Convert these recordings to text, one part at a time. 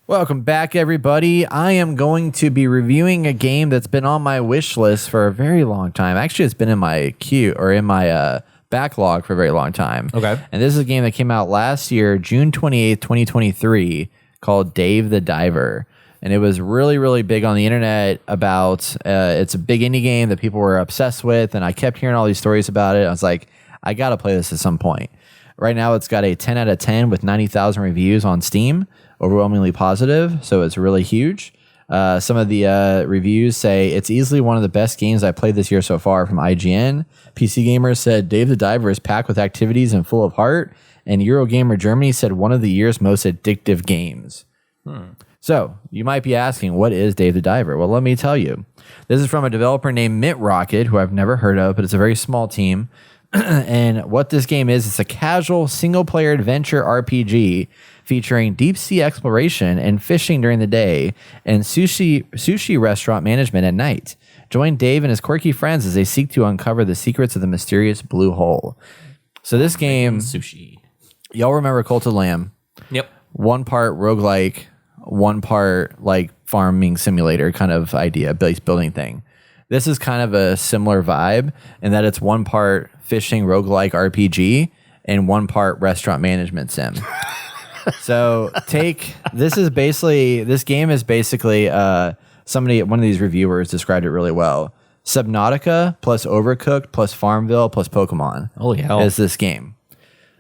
Welcome back, everybody. I am going to be reviewing a game that's been on my wish list for a very long time. Actually, it's been in my queue or in my backlog for a very long time. Okay. And this is a game that came out last year, June 28th, 2023, called Dave the Diver. And it was really, really big on the internet about it's a big indie game that people were obsessed with. And I kept hearing all these stories about it. I was like, I got to play this at some point. Right now, it's got a 10 out of 10 with 90,000 reviews on Steam. Overwhelmingly positive, so it's really huge. Some of the reviews say it's easily one of the best games I played this year so far from IGN. PC Gamer said Dave the Diver is packed with activities and full of heart, and Eurogamer Germany said one of the year's most addictive games. So you might be asking, what is Dave the Diver? Well, let me tell you. This is from a developer named Mint Rocket, who I've never heard of, but it's a very small team. And what this game is, it's a casual single-player adventure RPG featuring deep-sea exploration and fishing during the day and sushi restaurant management at night. Join Dave and his quirky friends as they seek to uncover the secrets of the mysterious blue hole. So this game... Sushi. Y'all remember Cult of Lamb? Yep. One part roguelike, one part like farming simulator kind of idea, base building thing. This is kind of a similar vibe in that it's one part fishing roguelike RPG and one part restaurant management sim. So this game is basically one of these reviewers described it really well. Subnautica plus Overcooked plus Farmville plus Pokemon. Holy hell. Is this game.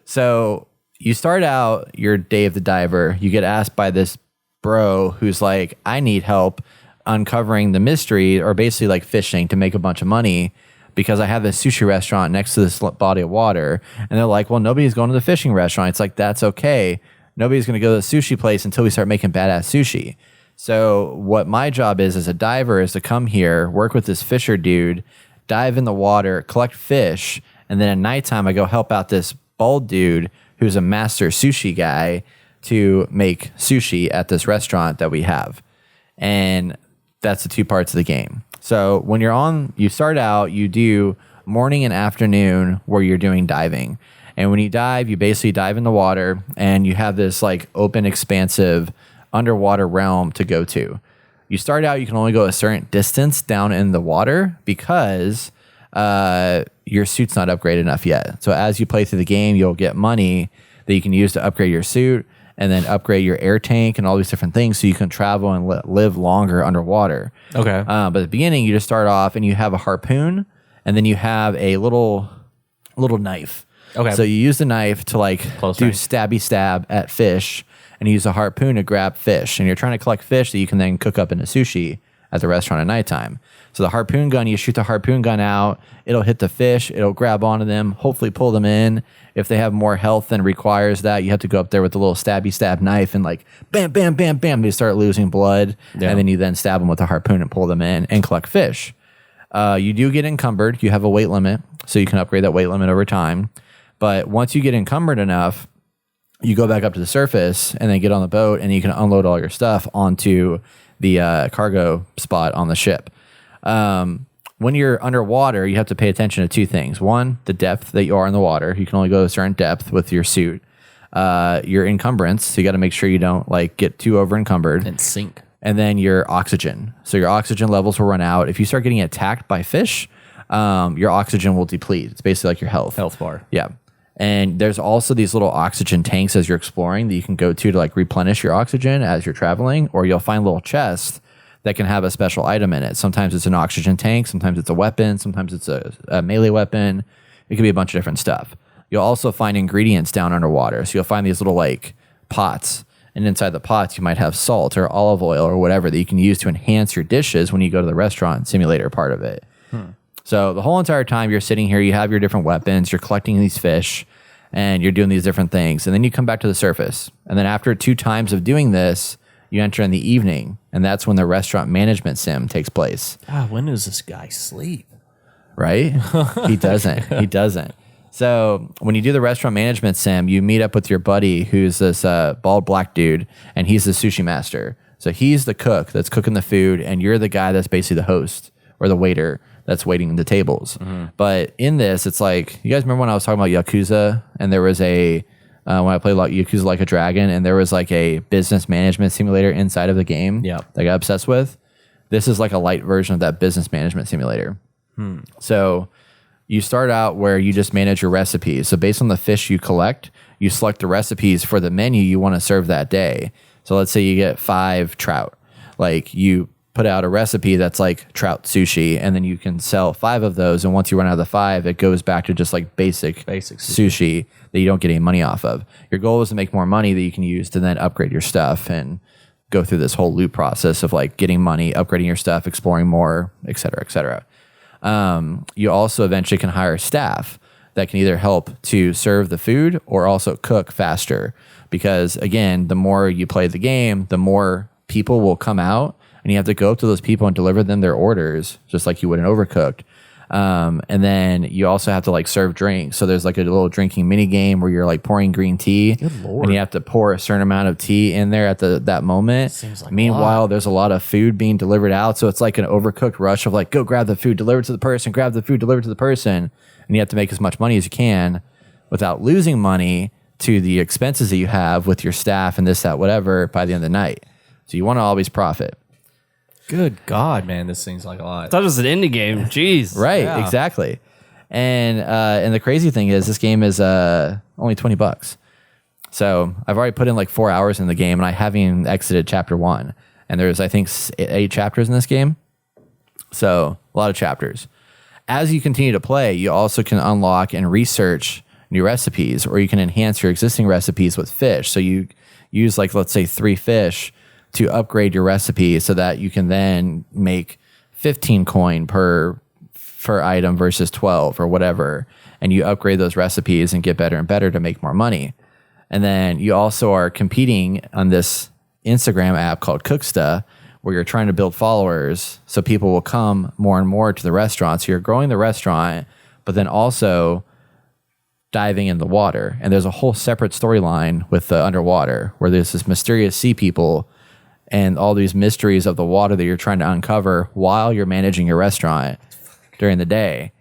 So you start out, you're Dave the Diver. You get asked by this bro who's like, I need help uncovering the mystery, or basically like fishing to make a bunch of money because I have this sushi restaurant next to this body of water. And they're like, well, nobody's going to the fishing restaurant. It's like, that's okay. Nobody's going to go to the sushi place until we start making badass sushi. So what my job is as a diver is to come here, work with this fisher dude, dive in the water, collect fish, and then at nighttime I go help out this bald dude who's a master sushi guy to make sushi at this restaurant that we have. And that's the two parts of the game. So when you start out, you do morning and afternoon where you're doing diving. And when you dive, you basically dive in the water and you have this like open, expansive underwater realm to go to. You start out, you can only go a certain distance down in the water because your suit's not upgraded enough yet. So as you play through the game, you'll get money that you can use to upgrade your suit and then upgrade your air tank and all these different things so you can travel and live longer underwater. Okay. But at the beginning, you just start off and you have a harpoon and then you have a little knife. Okay. So you use the knife to like Close do range. stabby stab at fish, and you use a harpoon to grab fish. And you're trying to collect fish that you can then cook up into sushi at the restaurant at nighttime. So the harpoon gun, you shoot the harpoon gun out, it'll hit the fish, it'll grab onto them, hopefully pull them in. If they have more health than requires that, you have to go up there with the little stabby stab knife and like bam, bam, bam, bam, they start losing blood. Yeah. And then you then stab them with the harpoon and pull them in and collect fish. You do get encumbered. You have a weight limit, so you can upgrade that weight limit over time. But once you get encumbered enough, you go back up to the surface and then get on the boat and you can unload all your stuff onto the cargo spot on the ship. When you're underwater, you have to pay attention to two things. One, the depth that you are in the water. You can only go to a certain depth with your suit. Your encumbrance, so you got to make sure you don't like get too over encumbered. And sink. And then your oxygen. So your oxygen levels will run out. If you start getting attacked by fish, your oxygen will deplete. It's basically like your health. Health bar. Yeah. And there's also these little oxygen tanks as you're exploring that you can go to like replenish your oxygen as you're traveling, or you'll find little chests that can have a special item in it. Sometimes it's an oxygen tank, sometimes it's a weapon, sometimes it's a melee weapon. It could be a bunch of different stuff. You'll also find ingredients down underwater. So you'll find these little like pots, and inside the pots you might have salt or olive oil or whatever that you can use to enhance your dishes when you go to the restaurant simulator part of it. So the whole entire time you're sitting here, you have your different weapons, you're collecting these fish, and you're doing these different things. And then you come back to the surface. And then after 2 times of doing this, you enter in the evening, and that's when the restaurant management sim takes place. God, when does this guy sleep? Right? He doesn't. He doesn't. So when you do the restaurant management sim, you meet up with your buddy who's this bald black dude, and he's the sushi master. So he's the cook that's cooking the food, and you're the guy that's basically the host or the waiter that's waiting the tables. But in this, it's like, you guys remember when I was talking about Yakuza and there was a when I played Yakuza Like a Dragon, and there was like a business management simulator inside of the game that I got obsessed with. This is like a light version of that business management simulator. So you start out where you just manage your recipes. So based on the fish you collect, you select the recipes for the menu you want to serve that day. So let's say you get 5 trout. Like you put out a recipe that's like trout sushi, and then you can sell 5 of those. And once you run out of the 5, it goes back to just like basic sushi that you don't get any money off of. Your goal is to make more money that you can use to then upgrade your stuff and go through this whole loop process of like getting money, upgrading your stuff, exploring more, et cetera, et cetera. You also eventually can hire staff that can either help to serve the food or also cook faster. Because again, the more you play the game, the more people will come out, and you have to go up to those people and deliver them their orders, just like you would in Overcooked. And then you also have to like serve drinks. So there's like a little drinking mini game where you're like pouring green tea, and you have to pour a certain amount of tea in there at that moment. Seems like Meanwhile, there's a lot of food being delivered out. So it's like an Overcooked rush of like, go grab the food, deliver it to the person, grab the food, deliver it to the person. And you have to make as much money as you can without losing money to the expenses that you have with your staff and this, that, whatever by the end of the night. So you want to always profit. Good God, man, this seems like a lot. I thought it was an indie game. Jeez. Right, Yeah. exactly. And the crazy thing is this game is only $20. So I've already put in like 4 hours in the game, and I haven't even exited chapter 1. And there's, I think, 8 chapters in this game. So a lot of chapters. As you continue to play, you also can unlock and research new recipes, or you can enhance your existing recipes with fish. So you use like, let's say 3 fish to upgrade your recipe so that you can then make 15 coin per item versus 12 or whatever. And you upgrade those recipes and get better and better to make more money. And then you also are competing on this Instagram app called Cooksta, where you're trying to build followers so people will come more and more to the restaurant. So you're growing the restaurant, but then also diving in the water. And there's a whole separate storyline with the underwater where there's this mysterious sea people and all these mysteries of the water that you're trying to uncover while you're managing your restaurant during the day.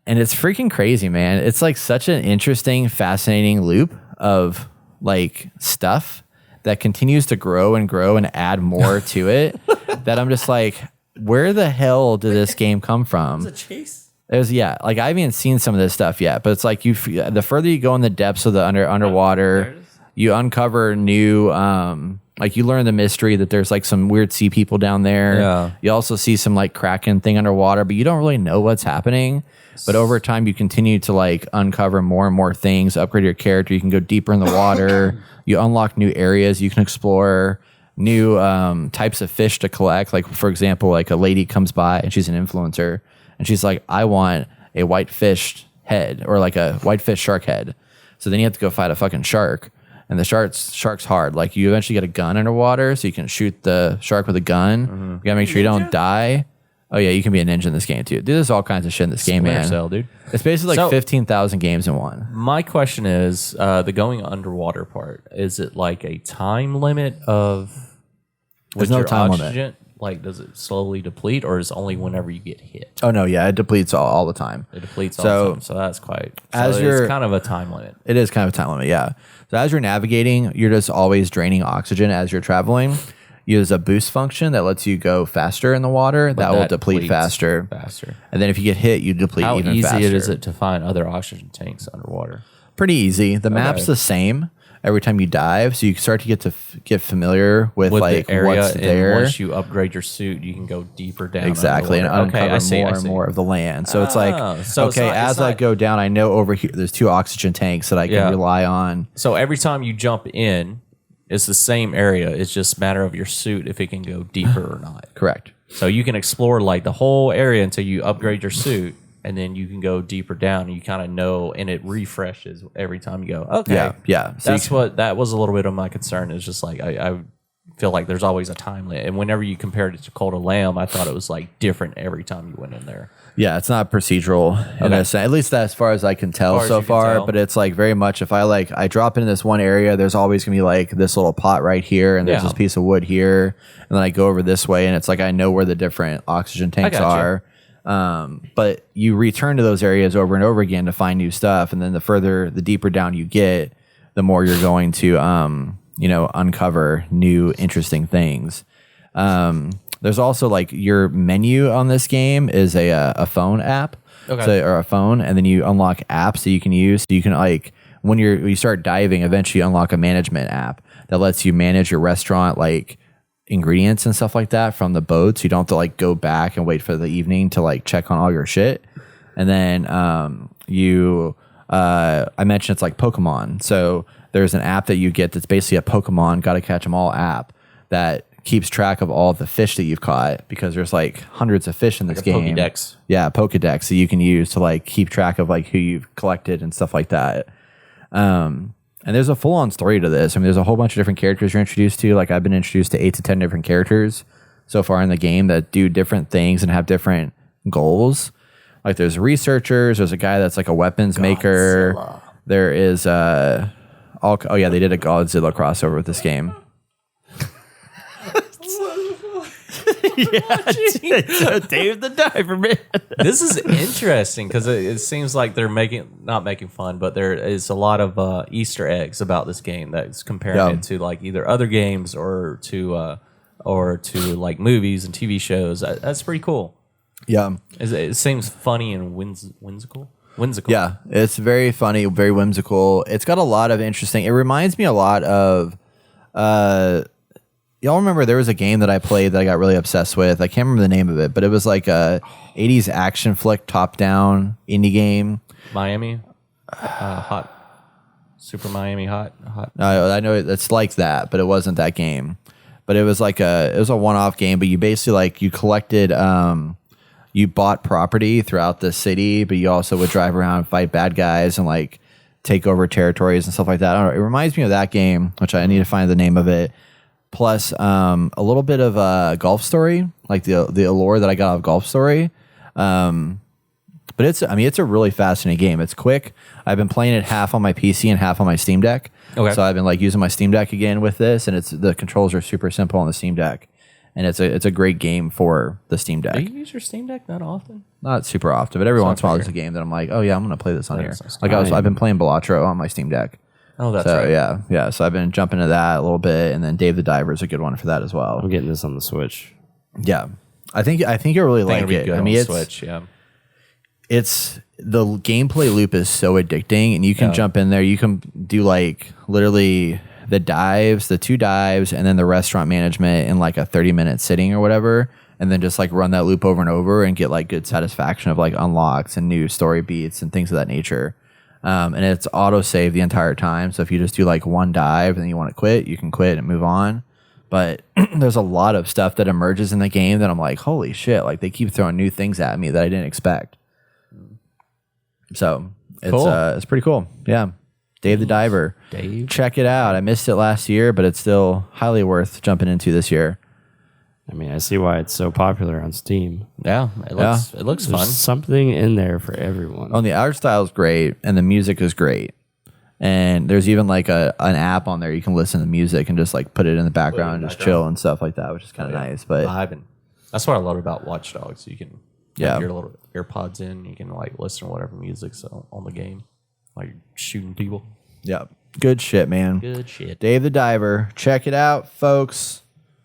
And it's freaking crazy, man. It's like such an interesting, fascinating loop of like stuff that continues to grow and add more to it that I'm just like, where the hell did this game come from? It's a chase. It was, yeah, like I haven't even seen some of this stuff yet, but it's like the further you go in the depths of the underwater, you uncover new, like you learn the mystery that there's like some weird sea people down there. Yeah. You also see some like Kraken thing underwater, but you don't really know what's happening. But over time, you continue to like uncover more and more things, upgrade your character. You can go deeper in the water. You unlock new areas you can explore, new types of fish to collect. Like, for example, like a lady comes by and she's an influencer and she's like, I want a white fish head or like a white fish shark head. So then you have to go fight a fucking shark. And the shark's hard. Like you eventually get a gun underwater so you can shoot the shark with a gun. You gotta make sure you don't die. Oh yeah, you can be a ninja in this game too. Dude, there's all kinds of shit in this game, man. Cell, dude. It's basically like So- 15,000 games in one. My question is, the going underwater part, is it like a time limit of There's with no your time limit. oxygen? Like, does it slowly deplete, or is it only whenever you get hit? Oh no, yeah, it depletes all the time. It depletes So, all the time, so that's quite. as So you're- it's kind of a time limit. It is kind of a time limit, yeah. So as you're navigating, you're just always draining oxygen as you're traveling. Use a boost function that lets you go faster in the water. That will that deplete depletes faster. faster. And then if you get hit, you deplete How even easy faster. is it to find other oxygen tanks underwater? Pretty easy. The map's Okay. the same every time you dive, so you start to get familiar with like the area, what's and there. once you upgrade your suit, you can go deeper down. Exactly, and underwater. uncover I see, more I and see. more of the land. So it's like, so it's okay, not- as it's I not- go down, I know over here there's 2 oxygen tanks that I can Yeah. rely on. So every time you jump in, it's the same area. It's just a matter of your suit if it can go deeper or not. Correct. So you can explore like the whole area until you upgrade your suit, and then you can go deeper down. And you kind of know, and it refreshes every time you go. Okay, Yeah, yeah. So That's that was a little bit of my concern. Is just like I feel like there's always a time limit, and whenever you compared it to Cult of Lamb, I thought it was like different every time you went in there. Yeah, it's not procedural in a sense, at least as far as I can tell Far as so you can far. tell. But it's like very much if I drop into this one area, there's always gonna be like this little pot right here, and there's Yeah. this piece of wood here, and then I go over this way, and it's like I know where the different oxygen tanks gotcha. are. But you return to those areas over and over again to find new stuff, and then the deeper down you get, the more you're going to uncover new interesting things. There's also like your menu on this game is a phone app, or a phone, and then you unlock apps that you can use. So you can like when you start diving, eventually unlock a management app that lets you manage your restaurant like ingredients and stuff like that from the boat. So you don't have to like go back and wait for the evening to like check on all your shit. And then I mentioned it's like Pokemon. So there's an app that you get that's basically a Pokemon gotta catch 'em all app that keeps track of all the fish that you've caught, because there's like hundreds of fish in this game. Pokédex. Yeah, Pokédex that you can use to like keep track of like who you've collected and stuff like that. And there's a full-on story to this. I mean, there's a whole bunch of different characters you're introduced to. Like I've been introduced to 8 to 10 different characters so far in the game that do different things and have different goals. Like there's researchers. There's a guy that's like a weapons maker. There is they did a Godzilla crossover with this game. Dave the Diver, man. This is interesting because it seems like they're not making fun, but there is a lot of Easter eggs about this game that's comparing it to like either other games or to like movies and TV shows. That's pretty cool. Yeah, It seems funny and whimsical. Yeah, it's very funny, very whimsical. It's got a lot of interesting. It reminds me a lot of. Y'all remember there was a game that I played that I got really obsessed with. I can't remember the name of it, but it was like a 80s action flick, top-down indie game. Miami, hot, Super Miami, hot. I know it's like that, but it wasn't that game. But it was like it was a one-off game. But you basically like you collected, you bought property throughout the city, but you also would drive around and fight bad guys and like take over territories and stuff like that. I don't know. It reminds me of that game, which I need to find the name of it. Plus a little bit of a Golf Story, like the allure that I got out of Golf Story. But it's a really fascinating game. It's quick. I've been playing it half on my PC and half on my Steam Deck. Okay. So I've been like using my Steam Deck again with this, and the controls are super simple on the Steam Deck, and it's a great game for the Steam Deck. Do you use your Steam Deck that often? Not super often, but every once in a while there's a game that I'm like, oh yeah, I'm gonna play this on here. Nice. Like I've been playing Balatro on my Steam Deck. Oh, that's so, right. Yeah. So I've been jumping into that a little bit, and then Dave the Diver is a good one for that as well. I'm getting this on the Switch. Yeah, I think you'll really like it. I mean, it's Switch, yeah. It's the gameplay loop is so addicting, and you can jump in there. You can do like literally the 2 dives, and then the restaurant management in like a 30-minute sitting or whatever, and then just like run that loop over and over and get like good satisfaction of like unlocks and new story beats and things of that nature. And it's auto save the entire time. So if you just do like one dive and then you want to quit, you can quit and move on. But there's a lot of stuff that emerges in the game that I'm like, holy shit, like they keep throwing new things at me that I didn't expect. So it's pretty cool. Yeah. Dave the Diver. Check it out. I missed it last year, but it's still highly worth jumping into this year. I mean, I see why it's so popular on Steam. Yeah, it looks fun. There's something in there for everyone. Oh, the art style is great, and the music is great. And there's even like an app on there you can listen to music and just like put it in the background and just chill and stuff like that, which is kind of nice. But vibing. That's what I love about Watch Dogs. You can have your little AirPods in. You can like listen to whatever music's on the game, like shooting people. yeah, good shit, man. Good shit. Dave the Diver. Check it out, folks.